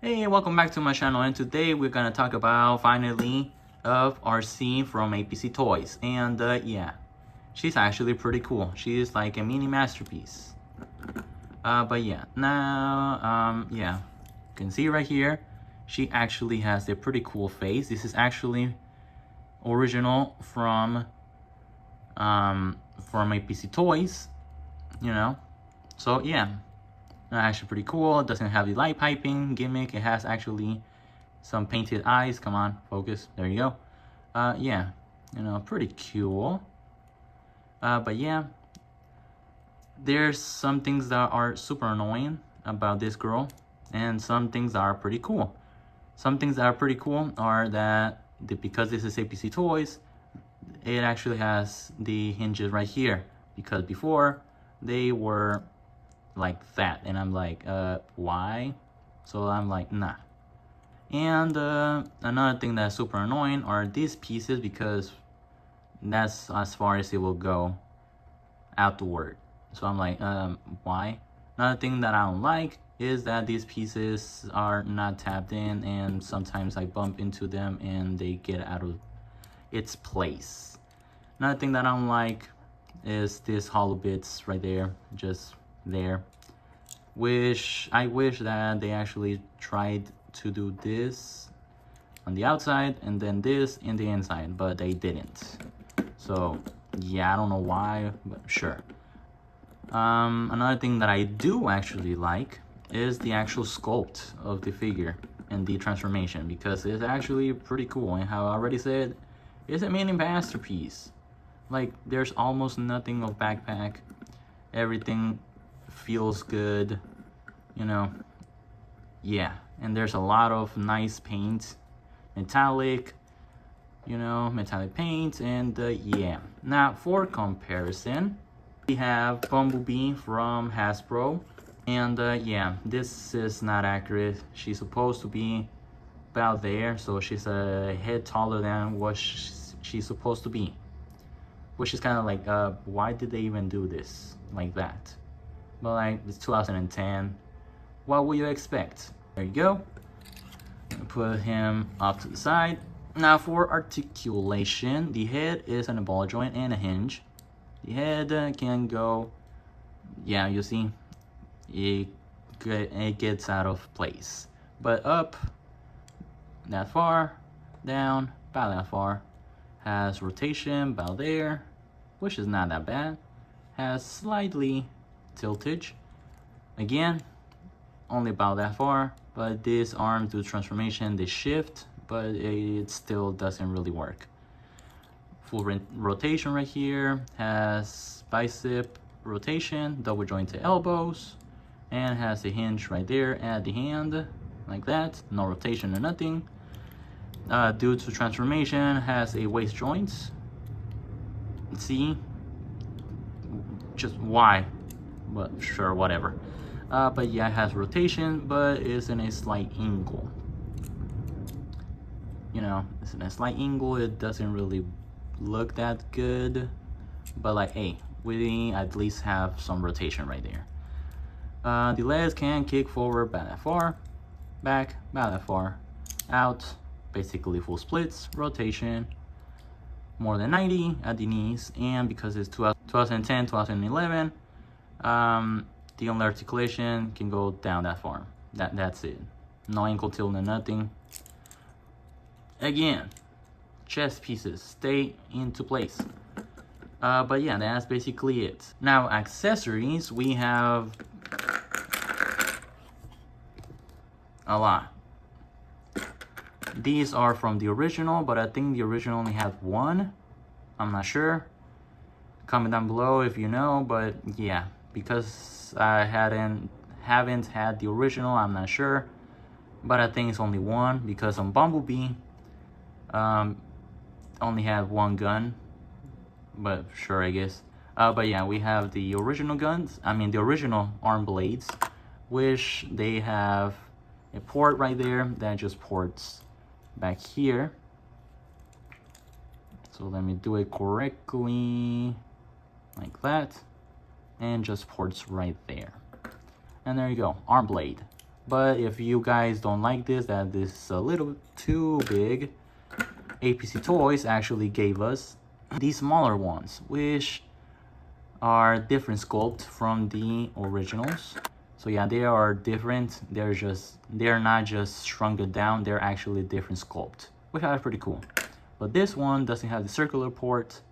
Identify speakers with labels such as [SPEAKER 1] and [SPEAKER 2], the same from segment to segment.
[SPEAKER 1] Hey, welcome back to my channel, and today we're gonna talk about finally of Arcee from APC Toys. And yeah, she's actually pretty cool. She is like a mini masterpiece. But yeah, now yeah, you can see right here, she actually has a pretty cool face. This is actually original from APC Toys, you know. So yeah, actually pretty cool. It doesn't have the light piping gimmick. It has actually some painted eyes. Come on, focus. There you go. Yeah, you know, pretty cool. But yeah, there's some things that are super annoying about this girl, and some things that are pretty cool. Some things that are pretty cool are that because this is APC Toys, it actually has the hinges right here, because before they were like that, and I'm like, why? So I'm like, nah. And another thing that's super annoying are these pieces, because that's as far as it will go outward. So I'm like, why? Another thing that I don't like is that these pieces are not tapped in, and sometimes I bump into them and they get out of its place. Another thing that I don't like is this hollow bits right there, just there. I wish that they actually tried to do this on the outside and then this in the inside, but they didn't. So yeah, I don't know why, but sure. Another thing that I do actually like is the actual sculpt of the figure and the transformation, because it's actually pretty cool. And how I already said, it's a mini masterpiece. Like, there's almost nothing of backpack. Everything feels good, you know. Yeah, and there's a lot of nice paint, metallic, you know, metallic paint. And yeah, now for comparison, we have Bumblebee from Hasbro. And yeah, this is not accurate. She's supposed to be about there, so she's a head taller than what she's supposed to be, which is kind of like, why did they even do this like that? But like, it's 2010, what would you expect? There you go. Put him off to the side. Now for articulation, the head is an ball joint and a hinge. The head can go, yeah, you see, it gets out of place. But up that far, down about that far. Has rotation about there, which is not that bad. Has slightly tiltage, again, only about that far. But this arm do transformation, they shift, but it still doesn't really work. Full rotation right here. Has bicep rotation, double jointed elbows, and has a hinge right there at the hand, like that. No rotation or nothing. Due to transformation, has a waist joint. See, just why? But sure, whatever. But yeah, it has rotation, but it's in a slight angle. You know, it's in a slight angle. It doesn't really look that good, but like, hey, we at least have some rotation right there. The legs can kick forward about that far, back about that far, out. Basically full splits, rotation, more than 90 at the knees, and because it's 2010, 2011, the only articulation can go down that far. That's it. No ankle tilt, no nothing. Again, chest pieces stay into place. But yeah, that's basically it. Now accessories, we have a lot. These are from the original, but I think the original only had one. I'm not sure. Comment down below if you know, but yeah, because I haven't had the original, I'm not sure. But I think it's only one, because on Bumblebee, only had one gun. But sure, I guess. But yeah, we have the original guns. I mean, the original arm blades, which they have a port right there that just ports back here. So let me do it correctly, like that, and just ports right there. And there you go, arm blade. But if you guys don't like this, that this is a little too big, APC Toys actually gave us these smaller ones, which are different sculpt from the originals. So yeah, they are different. They're not just shrunk down, they're actually different sculpt, which are pretty cool. But this one doesn't have the circular post.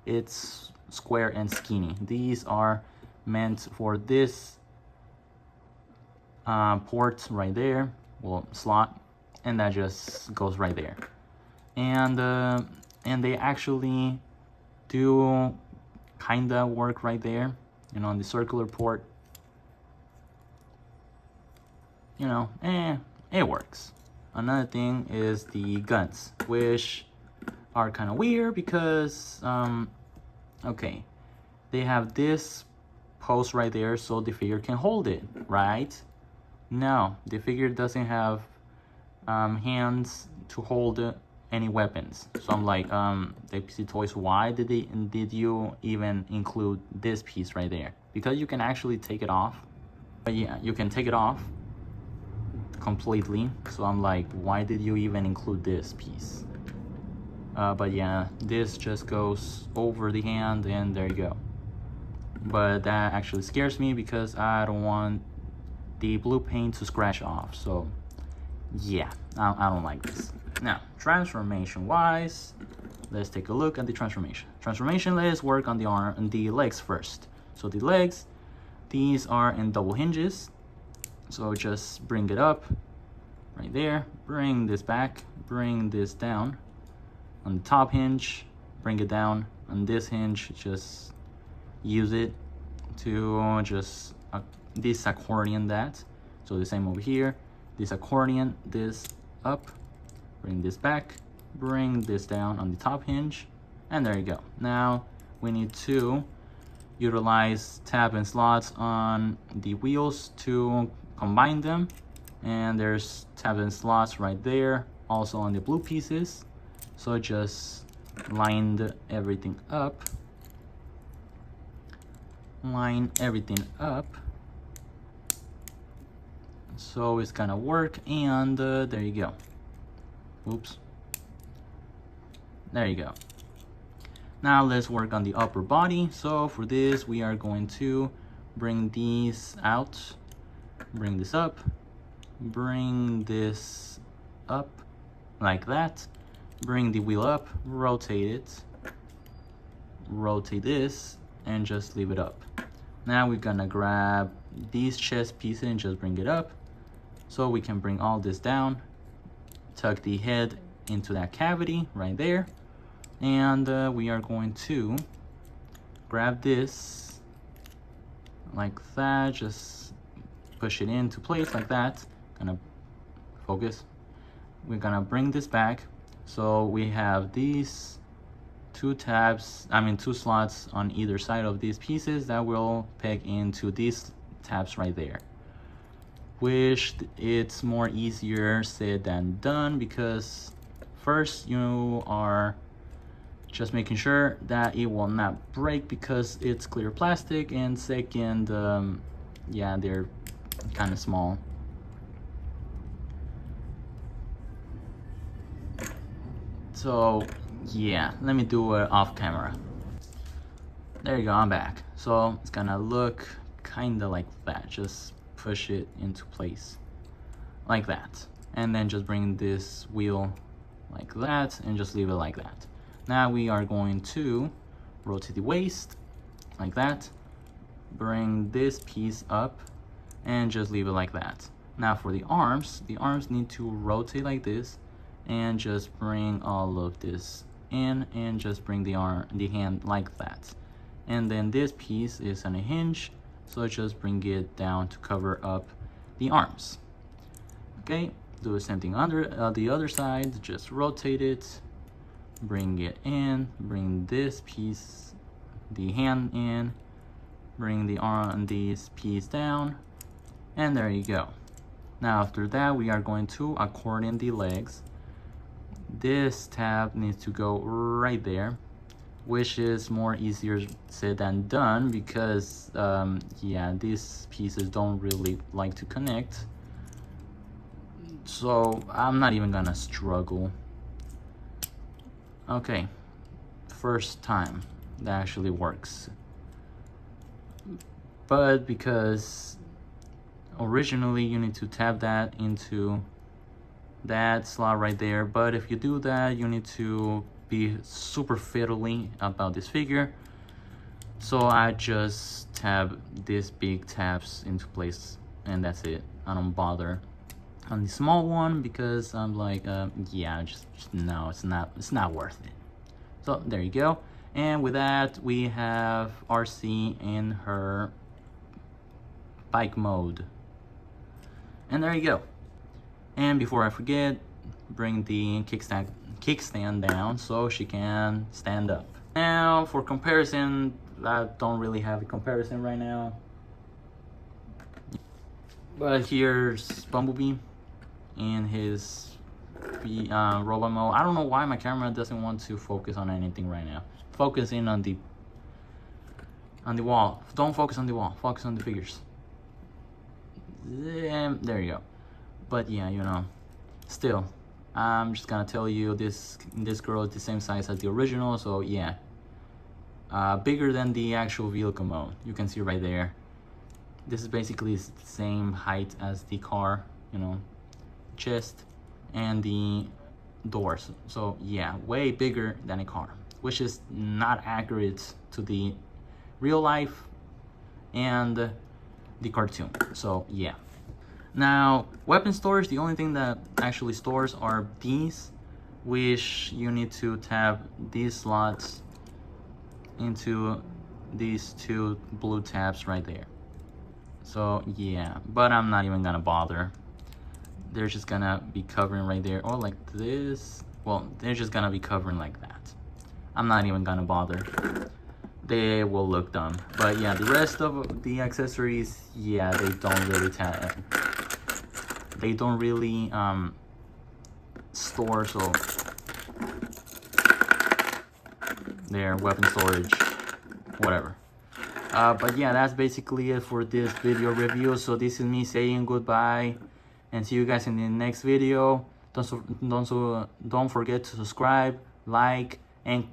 [SPEAKER 1] It's square and skinny. These are meant for this port right there, well, slot, and that just goes right there. And they actually do kinda work right there, you know, on the circular port. You know, it works. Another thing is the guns, which are kind of weird because okay, they have this post right there so the figure can hold it, right? No, the figure doesn't have hands to hold any weapons. So I'm like, the APC Toys, why did you even include this piece right there? Because you can actually take it off. But yeah, you can take it off completely. So I'm like, why did you even include this piece? But yeah, this just goes over the hand and there you go. But that actually scares me because I don't want the blue paint to scratch off. So yeah, I don't like this. Now, transformation wise, let's take a look at the transformation. Let's work on the arm and the legs first. So the legs, these are in double hinges. So just bring it up right there, bring this back, bring this down. On the top hinge, bring it down. On this hinge, just use it to just this accordion that. So the same over here, this accordion, this up, bring this back, bring this down on the top hinge, and there you go. Now we need to utilize tab and slots on the wheels to combine them, and there's tab and slots right there also on the blue pieces. So just line everything up, so it's gonna work. And there you go. Oops, there you go. Now let's work on the upper body. So for this, we are going to bring these out, bring this up, bring this up like that, bring the wheel up, rotate it, rotate this, and just leave it up. Now we're gonna grab these chest pieces and just bring it up so we can bring all this down, tuck the head into that cavity right there, and we are going to grab this like that, just push it into place like that. Gonna focus. We're gonna bring this back so we have these two slots on either side of these pieces that will peg into these tabs right there, which it's more easier said than done, because first you are just making sure that it will not break because it's clear plastic, and second, yeah, they're kind of small. So yeah, let me do it off camera. There you go, I'm back. So it's gonna look kind of like that. Just push it into place like that, and then just bring this wheel like that and just leave it like that. Now we are going to rotate the waist like that, bring this piece up, and just leave it like that. Now for the arms need to rotate like this, and just bring all of this in, and just bring the hand like that. And then this piece is on a hinge, so just bring it down to cover up the arms. Okay, do the same thing under the other side. Just rotate it, bring it in, bring this piece, the hand in, bring this piece down, and there you go. Now after that, we are going to accordion the legs. This tab needs to go right there, which is more easier said than done because yeah, these pieces don't really like to connect, so I'm not even gonna struggle. Okay, first time that actually works, but because originally you need to tap that into that slot right there, but if you do that you need to be super fiddly about this figure, so I just tap these big taps into place and that's it. I don't bother on the small one because I'm like yeah, just no, it's not worth it. So there you go. And with that we have Arcee in her bike mode, and there you go. And before I forget, bring the kickstand down so she can stand up. Now for comparison, I don't really have a comparison right now, but here's Bumblebee in his robot mode. I don't know why my camera doesn't want to focus on anything right now. Focus in on the wall. Don't focus on the wall, focus on the figures. And there you go. But yeah, you know, still, I'm just gonna tell you this girl is the same size as the original, so yeah, bigger than the actual vehicle mode. You can see right there. This is basically the same height as the car, you know, chest and the doors. So yeah, way bigger than a car, which is not accurate to the real life and the cartoon. So yeah. Now, weapon storage, the only thing that actually stores are these, which you need to tap these slots into these two blue tabs right there. So yeah, but I'm not even gonna bother. They're just gonna be covering right there, or like this. Well, they're just gonna be covering like that. I'm not even gonna bother. They will look dumb. But yeah, the rest of the accessories, yeah, they don't really tap. They don't really store, so their weapon storage, whatever. But yeah, that's basically it for this video review. So this is me saying goodbye and see you guys in the next video. Don't forget to subscribe, like, and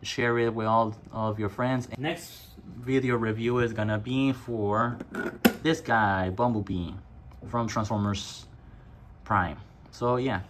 [SPEAKER 1] share it with all of your friends. Next video review is gonna be for this guy, Bumblebee, from Transformers Prime. So yeah.